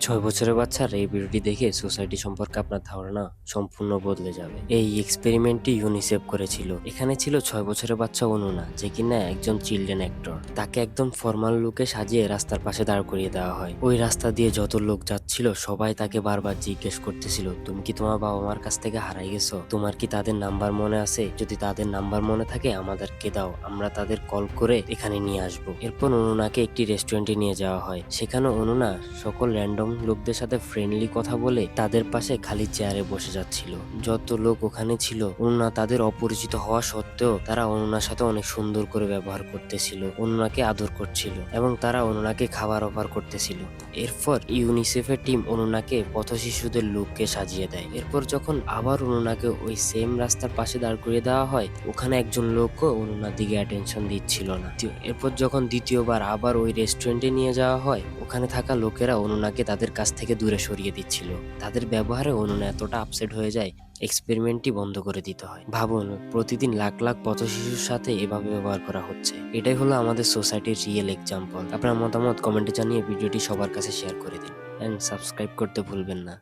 6 বছরের বাচ্চার এই ভিডিওটি দেখে সোসাইটি সম্পর্কে আপনার ধারণা সম্পূর্ণ বদলে যাবে। এই এক্সপেরিমেন্টটি ইউনিসেফ করেছিল। এখানে ছিল 6 বছরের বাচ্চা অনুনা, যে কিনা একজন চিলড্রেন অ্যাক্টর। তাকে একদম ফর্মাল লুকে সাজিয়ে রাস্তার পাশে দাঁড় করিয়ে দেওয়া হয়। ওই রাস্তা দিয়ে যত লোক যাচ্ছিল সবাই তাকে বারবার জিজ্ঞেস করতেছিল, তুমি কি তোমার বাবা মার কাছ থেকে হারাই গেছো? তোমার কি তাদের নাম্বার মনে আছে? যদি তাদের নাম্বার মনে থাকে আমাদেরকে দাও, আমরা তাদের কল করে এখানে নিয়ে আসবো। এরপর অনুনাকে একটি রেস্টুরেন্টে নিয়ে যাওয়া হয়। সেখানে অনুনা সকল র্যান্ডম লোকদের সাথে ফ্রেন্ডলি কথা বলে তাদের পাশে খালি চেয়ারে বসে যাচ্ছিল। যত লোক ওখানে ছিল, অনুনা তাদের অপরিচিত হওয়া সত্ত্বেও তারা অনুনার সাথে অনেক সুন্দর করে ব্যবহার করতেছিল, অনুনাকে আদর করছিল এবং তারা অনুনাকে খাবার অফার করতেছিল। এরপর ইউনিসেফের টিম অনুনাকে পথ শিশুদের লোককে সাজিয়ে দেয়। এরপর যখন আবার অনুনাকে ওই সেম রাস্তার পাশে দাঁড় করিয়ে দেওয়া হয়, ওখানে একজন লোকও অনুনার দিকে অ্যাটেনশন দিচ্ছিল না। এরপর যখন দ্বিতীয়বার আবার ওই রেস্টুরেন্টে নিয়ে যাওয়া হয়, ওখানে থাকা লোকেরা অনুনাকে তাদের কাছ থেকে দূরে সরিয়ে দিচ্ছিল। তাদের ব্যবহারে অনুনা এতটা আপসেট হয়ে যায়, এক্সপেরিমেন্টটি বন্ধ করে দিতে হয়। ভাবুন, প্রতিদিন লাখ লাখ পথ শিশুর সাথে এভাবে ব্যবহার করা হচ্ছে। এটাই হলো আমাদের সোসাইটির রিয়েল এক্সাম্পল। আপনার মতামত কমেন্টে জানিয়ে ভিডিওটি সবার কাছে শেয়ার করে দিন এন্ড সাবস্ক্রাইব করতে ভুলবেন না।